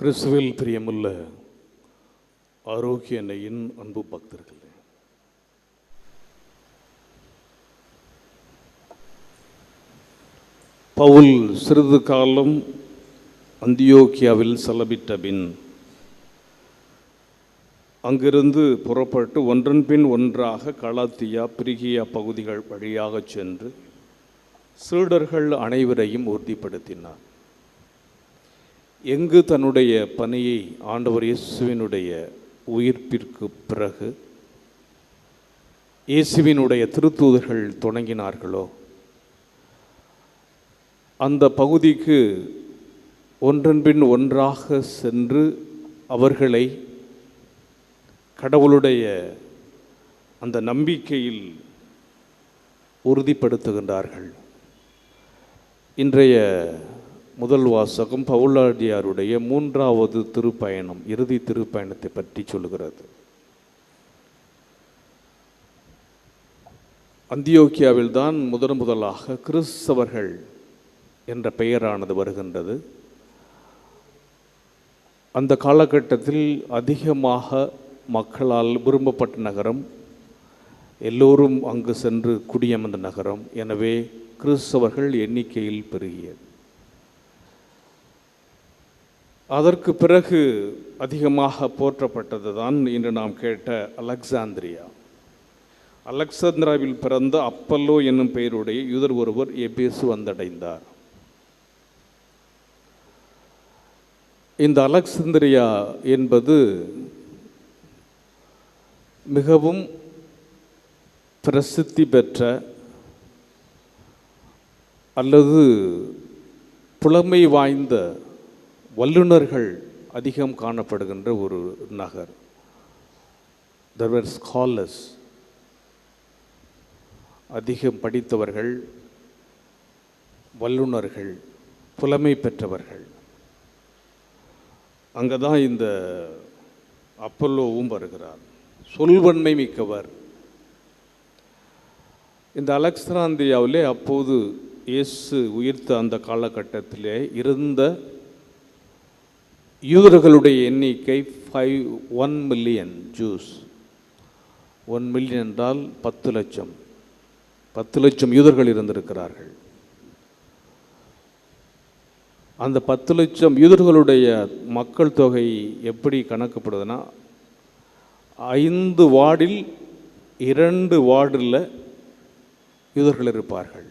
கிறிஸ்துவில் பிரியமுள்ள ஆரோக்கிய அன்னையின் அன்பு பக்தர்களே, பவுல் சிறிது காலம் அந்தியோக்கியாவில் செலவிட்ட பின் அங்கிருந்து புறப்பட்டு ஒன்றன் பின் ஒன்றாக கலாத்தியா, பிரிகியா பகுதிகள் வழியாக சென்று சீடர்கள் அனைவரையும் உறுதிப்படுத்தினார். எங்கு தன்னுடைய பணியை ஆண்டவர் இயேசுவினுடைய உயிர்ப்பிற்கு பிறகு இயேசுவினுடைய திருத்தூதர்கள் தொடங்கினார்களோ அந்த பகுதிக்கு ஒன்றன் பின் ஒன்றாக சென்று அவர்களை கடவுளுடைய அந்த நம்பிக்கையில் உறுதிப்படுத்துகின்றார்கள். இன்றைய முதல் வாசகம் பவுலாடியாருடைய 3வது திருப்பயணம், இறுதி திருப்பயணத்தை பற்றி சொல்கிறது. அந்தியோக்கியாவில் தான் முதலாக கிறிஸ்தவர்கள் என்ற பெயரானது வருகின்றது. அந்த காலகட்டத்தில் அதிகமாக மக்களால் விரும்பப்பட்ட நகரம், எல்லோரும் அங்கு சென்று குடியமர்ந்த நகரம். எனவே கிறிஸ்தவர்கள் எண்ணிக்கையில் பெருகியது. அதற்கு பிறகு அதிகமாக போற்றப்பட்டது தான் இன்று நாம் கேட்ட அலெக்சாந்திரியா. அலெக்சாந்திராவில் பிறந்த அப்பல்லோ என்னும் பெயருடைய யூதர் ஒருவர் எபேசு வந்தடைந்தார். இந்த அலெக்சாந்திரியா என்பது மிகவும் பிரசித்தி பெற்ற அல்லது புலமை வாய்ந்த வல்லுநர்கள் அதிகம் காணப்படுகின்ற ஒரு நகர். There were scholars, அதிகம் படித்தவர்கள், வல்லுநர்கள், புலமை பெற்றவர்கள். அங்கே தான் இந்த அப்பல்லோவும் வருகிறார். சொல்வன்மை மிக்கவர். இந்த அலெக்சாந்திரியாவிலே அப்போது இயேசு உயிர்த்த அந்த காலகட்டத்திலே இருந்த யூதர்களுடைய எண்ணிக்கை 1 மில்லியன் ஜூஸ். 1 மில்லியன் என்றால் 10 லட்சம். 10 லட்சம் யூதர்கள் இருந்திருக்கிறார்கள். அந்த 10 லட்சம் யூதர்களுடைய மக்கள் தொகை எப்படி கணக்கப்படுதுன்னா, 5 வார்டில் 2 வார்டில் யூதர்கள் இருப்பார்கள்.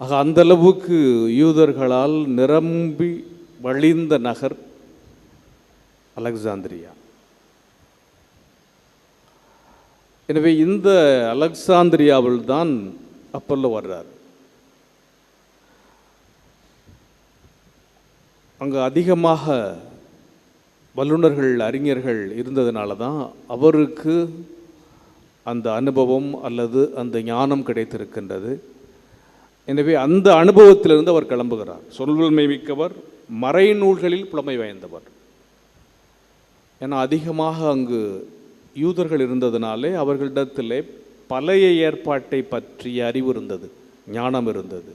ஆக அந்த அளவுக்கு யூதர்களால் நிரம்பி வழிந்த நகர் அலெக்சாந்திரியா. எனவே இந்த அலெக்சாந்திரியாவில் தான் அப்பல்லோ வர்றார். அங்கு அதிகமாக வல்லுநர்கள், அறிஞர்கள் இருந்ததுனால தான் அவருக்கு அந்த அனுபவம் அல்லது அந்த ஞானம் கிடைத்திருக்கின்றது. எனவே அந்த அனுபவத்திலிருந்து அவர் கிளம்புகிறார். சொல்வன்மை மிக்கவர், மறைநூல்களில் புலமை வாய்ந்தவர். ஏன்னா அதிகமாக அங்கு யூதர்கள் இருந்ததினாலே அவர்களிடத்திலே பழைய ஏற்பாட்டை பற்றிய அறிவு இருந்தது, ஞானம் இருந்தது,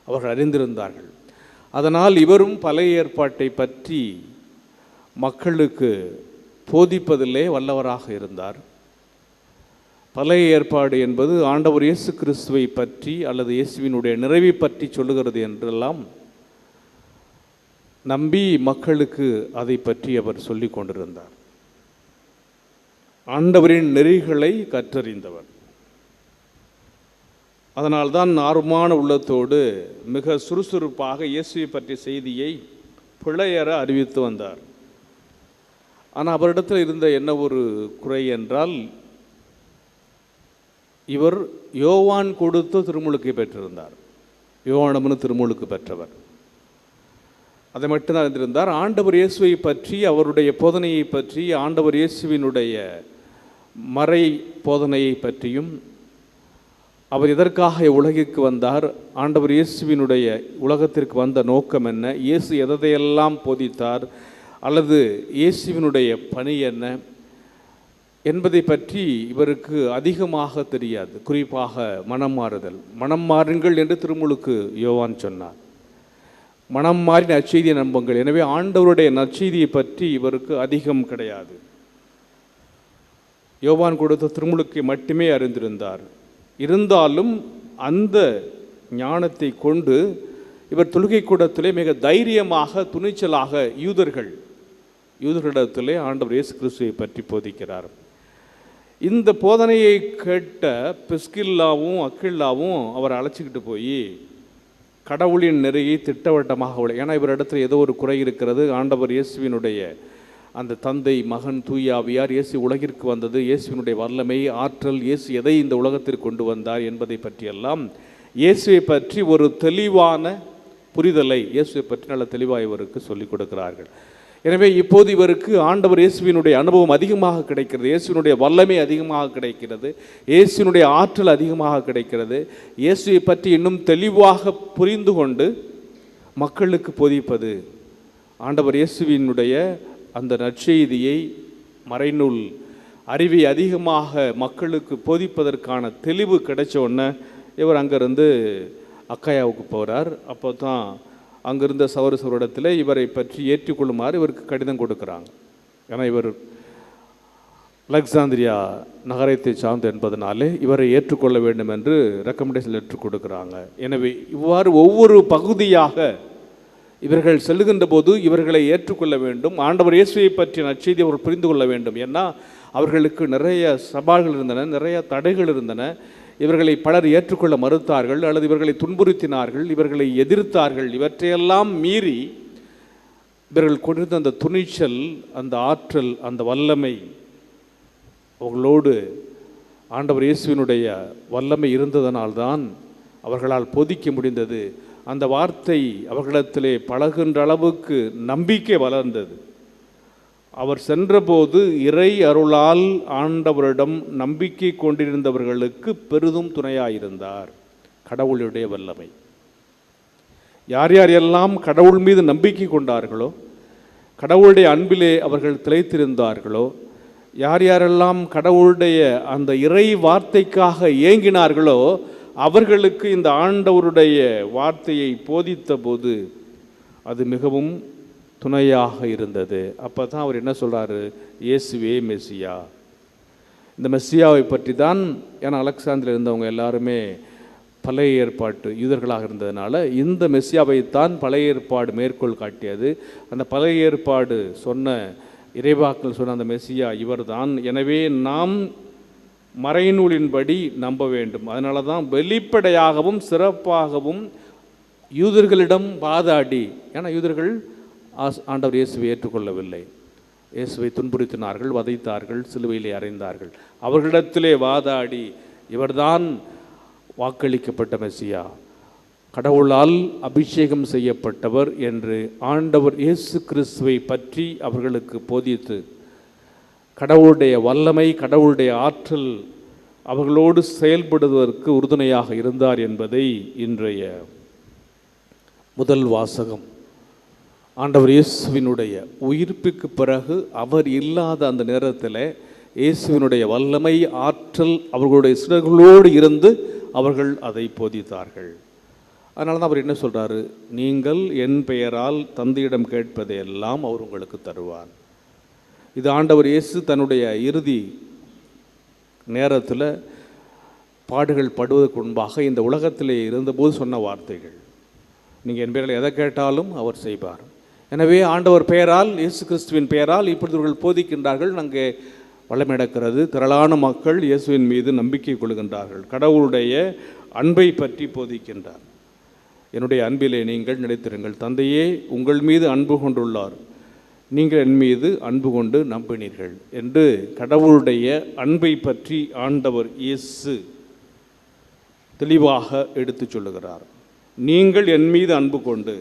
அவர்கள் அறிந்திருந்தார்கள். அதனால் இவரும் பழைய ஏற்பாட்டை பற்றி மக்களுக்கு போதிப்பதிலே வல்லவராக இருந்தார். பழைய ஏற்பாடு என்பது ஆண்டவர் இயேசு கிறிஸ்துவை பற்றி அல்லது இயேசுவினுடைய நிறைவை பற்றி சொல்லுகிறது என்றெல்லாம் நம்பி மக்களுக்கு அதை பற்றி அவர் சொல்லி கொண்டிருந்தார். ஆண்டவரின் நெறிகளை கற்றறிந்தவர். அதனால்தான் ஆர்வமான உள்ளத்தோடு மிக சுறுசுறுப்பாக இயேசுவை பற்றிய செய்தியை பிழையற அறிவித்து வந்தார். ஆனால் அவரிடத்தில் இருந்த என்ன ஒரு குறை என்றால், இவர் யோவான் கொடுத்த திருமுழுக்கை பெற்றிருந்தார். யோவானம்னு திருமுழுக்கு பெற்றவர். அதை மட்டும்தான் அறிந்திருந்தார். ஆண்டவர் இயேசுவை பற்றி, அவருடைய போதனையை பற்றி, ஆண்டவர் இயேசுவினுடைய மறை போதனையை பற்றியும், அவர் எதற்காக உலகிற்கு வந்தார், ஆண்டவர் இயேசுவினுடைய உலகத்திற்கு வந்த நோக்கம் என்ன, இயேசு எதையெல்லாம் போதித்தார், அல்லது இயேசுவினுடைய பணி என்ன என்பதை பற்றி இவருக்கு அதிகமாக தெரியாது. குறிப்பாக மனம் மாறுதல், மனம் மாறுங்கள் என்று திருமுழுக்கு யோவான் சொன்னார். மனம் மாறி நற்செய்தியை நம்புங்கள். எனவே ஆண்டவருடைய நற்செய்தியை பற்றி இவருக்கு அதிகம் கிடையாது. யோவான் கொடுத்த திருமுழுக்கை மட்டுமே அறிந்திருந்தார். இருந்தாலும் அந்த ஞானத்தை கொண்டு இவர் தொழுகை கூடத்திலே மிக தைரியமாக துணிச்சலாக யூதர்களிடத்திலே ஆண்டவர் இயேசு கிறிஸ்துவை பற்றி போதிக்கிறார். இந்த போதனையை கேட்ட பிஸ்கில்லாவும் அக்கில்லாவும் அவர் அழைச்சிக்கிட்டு போய் கடவுளின் நெறியை திட்டவட்டமாக ஏன்னா இவரிடத்தில் ஏதோ ஒரு குறை இருக்கிறது. ஆண்டவர் இயேசுவினுடைய அந்த தந்தை மகன் தூயாவியார், இயேசு உலகிற்கு வந்தது, இயேசுவினுடைய வல்லமை ஆற்றல், இயேசு எதை இந்த உலகத்திற்கு கொண்டு வந்தார் என்பதை பற்றியெல்லாம் இயேசுவை பற்றி ஒரு தெளிவான புரிதலை இயேசுவை பற்றி நல்ல தெளிவாக இவருக்கு சொல்லிக் கொடுக்கிறார்கள். எனவே இப்போது இவருக்கு ஆண்டவர் இயேசுவினுடைய அனுபவம் அதிகமாக கிடைக்கிறது, இயேசுவினுடைய வல்லமை அதிகமாக கிடைக்கிறது, இயேசுவினுடைய ஆற்றல் அதிகமாக கிடைக்கிறது. இயேசுவை பற்றி இன்னும் தெளிவாக புரிந்து கொண்டு மக்களுக்கு போதிப்பது, ஆண்டவர் இயேசுவினுடைய அந்த நற்செய்தியை மறைநூல் அறிவை அதிகமாக மக்களுக்கு போதிப்பதற்கான தெளிவு கிடைச்ச உடனே இவர் அங்கேருந்து அக்காயாவுக்கு போகிறார். அப்போ தான் அங்கிருந்த சகோதரத்தில் இவரை பற்றி ஏற்றுக்கொள்ளுமாறு இவருக்கு கடிதம் கொடுக்குறாங்க. ஏன்னா இவர் அலெக்சாந்திரியா நகரத்தை சார்ந்து என்பதனாலே இவரை ஏற்றுக்கொள்ள வேண்டும் என்று ரெக்கமெண்டேஷன் லெட்டர் கொடுக்குறாங்க. எனவே இவ்வாறு ஒவ்வொரு பகுதியாக இவர்கள் செல்லுகின்ற போது இவர்களை ஏற்றுக்கொள்ள வேண்டும். ஆண்டவர் இயேசுவை பற்றிய நற்செய்தி அவர்கள் புரிந்து கொள்ள வேண்டும். ஏன்னா அவர்களுக்கு நிறைய சவால்கள் இருந்தன, நிறைய தடைகள் இருந்தன. இவர்களை பலர் ஏற்றுக்கொள்ள மறுத்தார்கள் அல்லது இவர்களை துன்புறுத்தினார்கள், இவர்களை எதிர்த்தார்கள். இவற்றையெல்லாம் மீறி இவர்கள் கொண்டிருந்த அந்த துணிச்சல், அந்த ஆற்றல், அந்த வல்லமை, அவர்களோடு ஆண்டவர் இயேசுவினுடைய வல்லமை இருந்ததனால்தான் அவர்களால் போதிக்க முடிந்தது. அந்த வார்த்தை அவர்களிடத்திலே பழகுகின்ற அளவுக்கு நம்பிக்கை வளர்ந்தது. அவர் சென்றபோது இறை அருளால் ஆண்டவரிடம் நம்பிக்கை கொண்டிருந்தவர்களுக்கு பெரிதும் துணையாயிருந்தார். கடவுளுடைய வல்லமை. யார் யார் எல்லாம் கடவுள் மீது நம்பிக்கை கொண்டார்களோ, கடவுளுடைய அன்பிலே அவர்கள் திளைத்திருந்தார்களோ, யார் யாரெல்லாம் கடவுளுடைய அந்த இறை வார்த்தைக்காக ஏங்கினார்களோ அவர்களுக்கு இந்த ஆண்டவருடைய வார்த்தையை போதித்த போது அது மிகவும் துணையாக இருந்தது. அப்போ தான் அவர் என்ன சொல்கிறாரு, இயேசுவே மெஸ்ஸியா. இந்த மெஸ்ஸியாவை பற்றி தான், ஏன்னா அலெக்சாந்திரில் இருந்தவங்க எல்லாருமே பழைய ஏற்பாட்டு யூதர்களாக இருந்ததுனால இந்த மெஸ்ஸியாவைத்தான் பழைய ஏற்பாடு மேற்கோள் காட்டியது. அந்த பழைய ஏற்பாடு சொன்ன இறைவாக்கள் சொன்ன அந்த மெஸ்ஸியா இவர்தான். எனவே நாம் மறைநூலின்படி நம்ப வேண்டும். அதனால தான் வெளிப்படையாகவும் சிறப்பாகவும் யூதர்களிடம் வாதாடி, ஏன்னா யூதர்கள் ஆண்டவர் இயேசுவை ஏற்றுக்கொள்ளவில்லை, இயேசுவை துன்புறுத்தினார்கள், வதைத்தார்கள், சிலுவையிலே அறைந்தார்கள். அவர்களிடத்திலே வாதாடி இவர்தான் வாக்களிக்கப்பட்ட மெஸ்ஸியா, கடவுளால் அபிஷேகம் செய்யப்பட்டவர் என்று ஆண்டவர் இயேசு கிறிஸ்துவை பற்றி அவர்களுக்கு போதித்து கடவுளுடைய வல்லமை, கடவுளுடைய ஆற்றல் அவர்களோடு செயல்படுவதற்கு உறுதுணையாக இருந்தார் என்பதை இன்றைய முதல் வாசகம் ஆண்டவர் இயேசுவினுடைய உயிர்ப்புக்கு பிறகு அவர் இல்லாத அந்த நேரத்தில் இயேசுவினுடைய வல்லமை, ஆற்றல் அவர்களுடைய சிறர்களோடு இருந்து அவர்கள் அதை போதித்தார்கள். அதனால தான் அவர் என்ன சொல்கிறாரு, நீங்கள் என் பெயரால் தந்தையிடம் கேட்பதையெல்லாம் அவர் உங்களுக்கு தருவார். இது ஆண்டவர் இயேசு தன்னுடைய இறுதி நேரத்தில் பாடுகள் படுவதற்கு முன்பாக இந்த உலகத்திலே இருந்தபோது சொன்ன வார்த்தைகள். நீங்கள் என் பெயரில் எதை கேட்டாலும் அவர் செய்வார். எனவே ஆண்டவர் பெயரால், இயேசு கிறிஸ்துவின் பெயரால் இப்பொழுது இவர்கள் போதிக்கின்றார்கள். அங்கே வளமிடக்கிறது, திரளான மக்கள் இயேசுவின் மீது நம்பிக்கை கொள்கின்றார்கள். கடவுளுடைய அன்பை பற்றி போதிக்கின்றார். என்னுடைய அன்பிலே நீங்கள் நிலைத்திருங்கள், தந்தையே உங்கள் மீது அன்பு கொண்டுள்ளார், நீங்கள் என் மீது அன்பு கொண்டு நம்பினீர்கள் என்று கடவுளுடைய அன்பை பற்றி ஆண்டவர் இயேசு தெளிவாக எடுத்து சொல்லுகிறார். நீங்கள் என் மீது அன்பு கொண்டு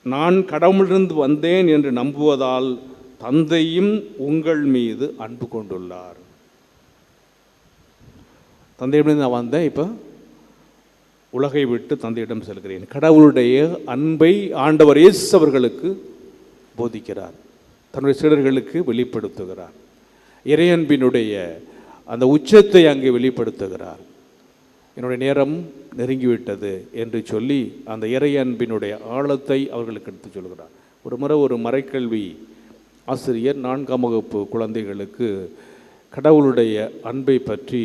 நான் கடவுளிலிருந்து வந்தேன் என்று நம்புவதால் தந்தையும் உங்கள் மீது அன்பு கொண்டுள்ளார். தந்தையிடம் நான் வந்தேன், இப்போ உலகை விட்டு தந்தையிடம் செல்கிறேன். கடவுளுடைய அன்பை ஆண்டவர் இயேசு அவர்களுக்கு போதிக்கிறார், தன்னுடைய சீடர்களுக்கு வெளிப்படுத்துகிறார். இறையன்பினுடைய அந்த உச்சத்தை அங்கே வெளிப்படுத்துகிறார். என்னுடைய நேரம் நெருங்கிவிட்டது என்று சொல்லி அந்த இறை அன்பினுடைய ஆழத்தை அவர்களுக்கு எடுத்து சொல்கிறார். ஒரு முறை ஒரு மறைக்கல்வி ஆசிரியர் 4ஆம் வகுப்பு குழந்தைகளுக்கு கடவுளுடைய அன்பை பற்றி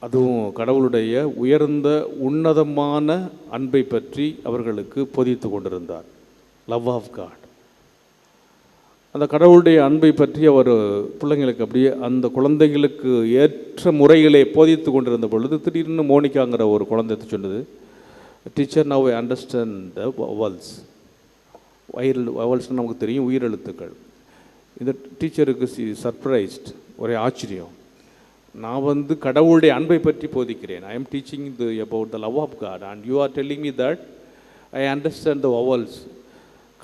அதுவும் கடவுளுடைய உயர்ந்த உன்னதமான அன்பை பற்றி அவர்களுக்கு போதித்து கொண்டிருந்தார். Love of God. அந்த கடவுளுடைய அன்பை பற்றி அவர் பிள்ளைங்களுக்கு அப்படியே அந்த குழந்தைகளுக்கு ஏற்ற முறையிலே போதித்து கொண்டிருந்த பொழுது திடீர்னு மோனிகாங்கிற ஒரு குழந்தை சொன்னது, teacher now I understand the vowels. வவல்ஸ்னு நமக்கு தெரியும், உயிரெழுத்துக்கள். இந்த டீச்சருக்கு சர்ப்ரைஸ்ட், ஒரே ஆச்சரியம். நான் கடவுளுடைய அன்பை பற்றி போதிக்கிறேன். I am teaching about the love of God and you are telling me that I understand the vowels.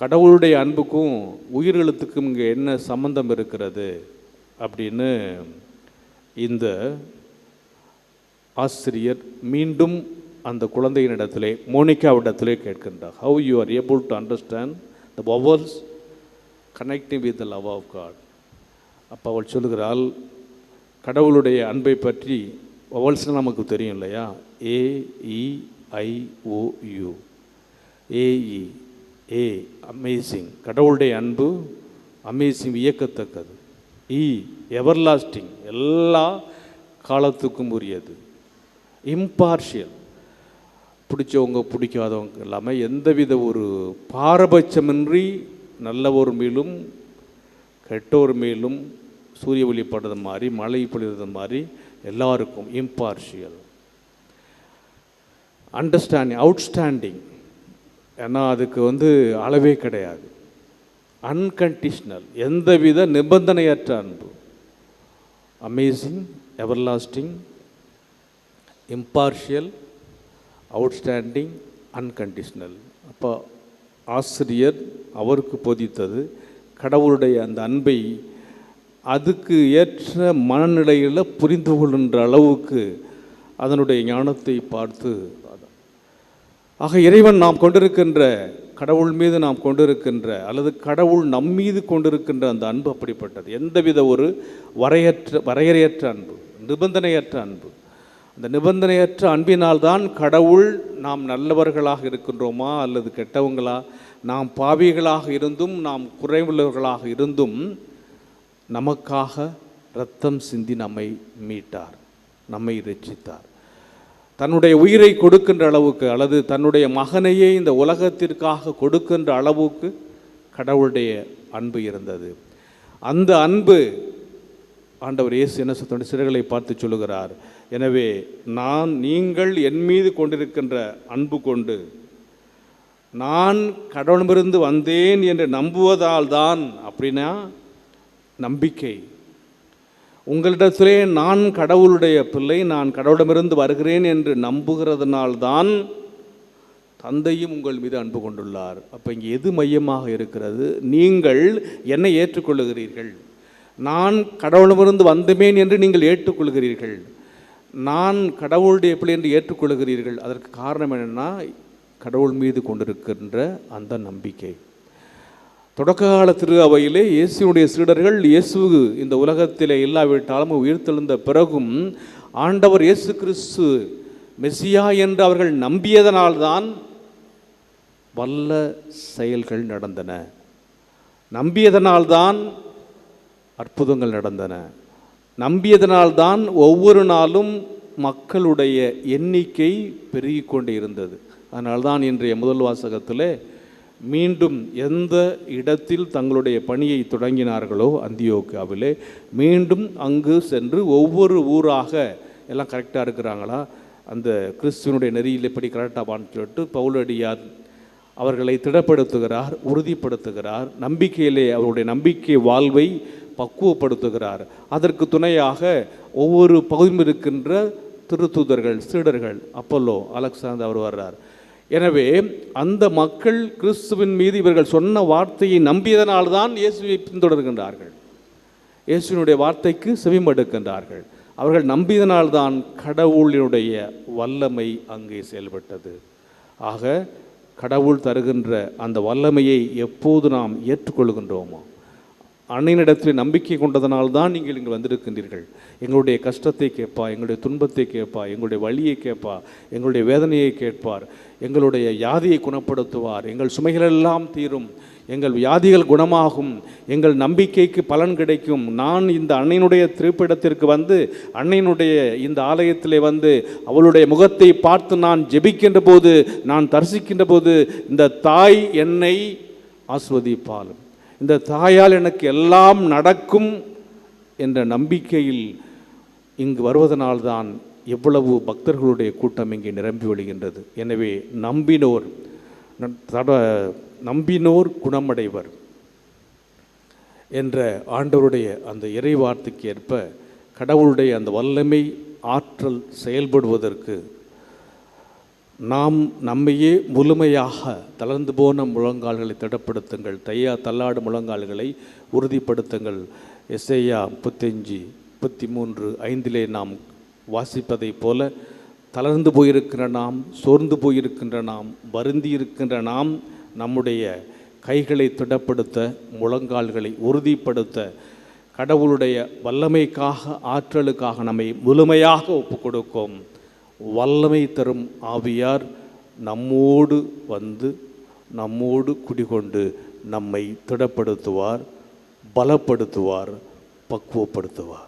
கடவுளுடைய அன்புக்கும் உயிரெழுத்துக்கும் இங்கே என்ன சம்பந்தம் இருக்கிறது அப்படின்னு இந்த ஆசிரியர் மீண்டும் அந்த குழந்தையினிடத்திலே, மோனிகாவிடத்திலே கேட்கின்றார். How you are able to understand the vowels connecting with the love of God. அப்போ அவள் சொல்லுகிறாள், கடவுளுடைய அன்பை பற்றி வவல்ஸ்னால் நமக்கு தெரியும் இல்லையா, AEIOU. ஏ அமேசிங், கடவுளுடைய அன்பு அமேசிங், வியக்கத்தக்கது. எவர்லாஸ்டிங், எல்லா காலத்துக்கும் உரியது. இம்பார்ஷியல், பிடிச்சவங்க பிடிக்காதவங்க இல்லாமல் எந்தவித ஒரு பாரபட்சமின்றி நல்லவர் மேலும் கெட்டோர் மேலும் சூரிய ஒளிப்படுறது மாதிரி மழை பொழிவது மாதிரி எல்லாருக்கும் இம்பார்ஷியல். அண்டர்ஸ்டாண்டிங், அவுட்ஸ்டாண்டிங், ஏன்னா அதுக்கு அளவே கிடையாது. அன்கண்டிஷ்னல், எந்தவித நிபந்தனையற்ற அன்பு. Amazing, everlasting, impartial, outstanding, unconditional. அப்போ ஆசிரியர் அவருக்கு போதித்தது கடவுளுடைய அந்த அன்பை அதுக்கு ஏற்ற மனநிலையில் புரிந்து கொள்கின்ற அளவுக்கு அதனுடைய ஞானத்தை பார்த்து, ஆக இறைவன் நாம் கொண்டிருக்கின்ற கடவுள் மீது நாம் கொண்டிருக்கின்ற அல்லது கடவுள் நம் மீது கொண்டிருக்கின்ற அந்த அன்பு அப்படிப்பட்டது. எந்தவித ஒரு வரையறையற்ற அன்பு, நிபந்தனையற்ற அன்பு. அந்த நிபந்தனையற்ற அன்பினால்தான் கடவுள் நாம் நல்லவர்களாக இருக்கின்றோமா அல்லது கெட்டவங்களா, நாம் பாவிகளாக இருந்தும் நாம் குறைவுள்ளவர்களாக இருந்தும் நமக்காக இரத்தம் சிந்தி நம்மை மீட்டார், நம்மை இரட்சித்தார். தன்னுடைய உயிரை கொடுக்கின்ற அளவுக்கு அல்லது தன்னுடைய மகனையே இந்த உலகத்திற்காக கொடுக்கின்ற அளவுக்கு கடவுளுடைய அன்பு இருந்தது. அந்த அன்பு ஆண்டவர் இயேசு என்ன சொல்ல சிறைகளை பார்த்து சொல்லுகிறார், எனவே நீங்கள் என் மீது கொண்டிருக்கின்ற அன்பு கொண்டு நான் கடவுளிடமிருந்து வந்தேன் என்று நம்புவதால் தான், அப்படின்னா நம்பிக்கை. உங்களிடத்திலே நான் கடவுளுடைய பிள்ளை, நான் கடவுளிடமிருந்து வருகிறேன் என்று நம்புகிறதுனால்தான் தந்தையும் உங்கள் மீது அன்பு கொண்டுள்ளார். அப்போ இங்கே எது மையமாக இருக்கிறது? நீங்கள் என்னை ஏற்றுக்கொள்ளுகிறீர்கள், நான் கடவுளிடமிருந்து வந்தேன் என்று நீங்கள் ஏற்றுக்கொள்கிறீர்கள், நான் கடவுளுடைய பிள்ளை என்று ஏற்றுக்கொள்கிறீர்கள். அதற்கு காரணம் என்னென்னா கடவுள் மீது கொண்டிருக்கின்ற அந்த நம்பிக்கை. தொடக்க கால திரு அவையிலே இயேசுடைய சீடர்கள் இயேசு இந்த உலகத்திலே இல்லாவிட்டாலும் உயிர்த்தெழுந்த பிறகும் ஆண்டவர் இயேசு கிறிஸ்து மெசியா என்று அவர்கள் நம்பியதனால்தான் வல்ல செயல்கள் நடந்தன, நம்பியதனால்தான் அற்புதங்கள் நடந்தன, நம்பியதனால்தான் ஒவ்வொரு நாளும் மக்களுடைய எண்ணிக்கை பெருகிக் கொண்டே இருந்தது. அதனால்தான் இன்றைய முதல் வாசகத்தில் மீண்டும் எந்த இடத்தில் தங்களுடைய பணியை தொடங்கினார்களோ அந்தியோக்கியாவிலே மீண்டும் அங்கு சென்று ஒவ்வொரு ஊராக எல்லாம் கரெக்டாக இருக்கிறாங்களா, அந்த கிறிஸ்துவனுடைய நெறியில் எப்படி கரெக்டாகான்னு சொல்லிட்டு பவுலடியார் அவர்களை திடப்படுத்துகிறார், உறுதிப்படுத்துகிறார், நம்பிக்கையிலே அவருடைய நம்பிக்கை வாழ்வை பக்குவப்படுத்துகிறார். அதற்கு துணையாக ஒவ்வொரு பகுதியும் இருக்கின்ற திருத்தூதர்கள், சீடர்கள், அப்பல்லோ, அலெக்சாந்தர் அவர் வர்றார். எனவே அந்த மக்கள் கிறிஸ்துவின் மீது இவர்கள் சொன்ன வார்த்தையை நம்பியதனால்தான் இயேசுவை பின்தொடர்கின்றார்கள், இயேசுவினுடைய வார்த்தைக்கு செவிமடுக்கின்றார்கள். அவர்கள் நம்பியதனால்தான் கடவுளினுடைய வல்லமை அங்கே செயல்பட்டது. ஆக கடவுள் தருகின்ற அந்த வல்லமையை எப்போது நாம் ஏற்றுக்கொள்கின்றோமோ, அன்னையினிடத்தில் நம்பிக்கை கொண்டதனால்தான் நீங்கள் இங்கே வந்திருக்கின்றீர்கள். எங்களுடைய கஷ்டத்தை கேட்பா, எங்களுடைய துன்பத்தை கேட்பா, எங்களுடைய வலியை கேட்பா, எங்களுடைய வேதனையை கேட்பார், எங்களுடைய வியாதியை குணப்படுத்துவார், எங்கள் சுமைகளெல்லாம் தீரும், எங்கள் வியாதிகள் குணமாகும், எங்கள் நம்பிக்கைக்கு பலன் கிடைக்கும். நான் இந்த அன்னையினுடைய திருப்பிடத்திற்கு வந்து அன்னையினுடைய இந்த ஆலயத்திலே வந்து அவளுடைய முகத்தை பார்த்து நான் ஜெபிக்கின்ற போது, நான் தரிசிக்கின்ற போது இந்த தாய் என்னை ஆஸ்வதிப்பாள், இந்த தாயால் எனக்கு எல்லாம் நடக்கும் என்ற நம்பிக்கையில் இங்கு வருவதனால்தான் எவ்வளவு பக்தர்களுடைய கூட்டம் இங்கே நிரம்பி வழிகின்றது. எனவே நம்பினோர் குணமடைவர் என்ற ஆண்டவருடைய அந்த இறை வார்த்தைக்கு ஏற்ப கடவுளுடைய அந்த வல்லமை ஆற்றல் செயல்படுவதற்கு நாம் நம்மையே முழுமையாக தளர்ந்து போன முழங்கால்களை திடப்படுத்துங்கள், தள்ளாடு முழங்கால்களை உறுதிப்படுத்துங்கள். எசேயா 35:33 நாம் வாசிப்பதைப் போல தளர்ந்து போயிருக்கின்ற நாம், சோர்ந்து போயிருக்கின்ற நாம், வருந்தி இருக்கின்ற நாம் நம்முடைய கைகளை திடப்படுத்த, முழங்கால்களை உறுதிப்படுத்த, கடவுளுடைய வல்லமைக்காக ஆற்றலுக்காக நம்மை முழுமையாக ஒப்புக் கொடுக்கும். வல்லமை தரும் ஆவியார் நம்மோடு வந்து நம்மோடு குடிகொண்டு நம்மை திடப்படுத்துவார், பலப்படுத்துவார், பக்குவப்படுத்துவார்.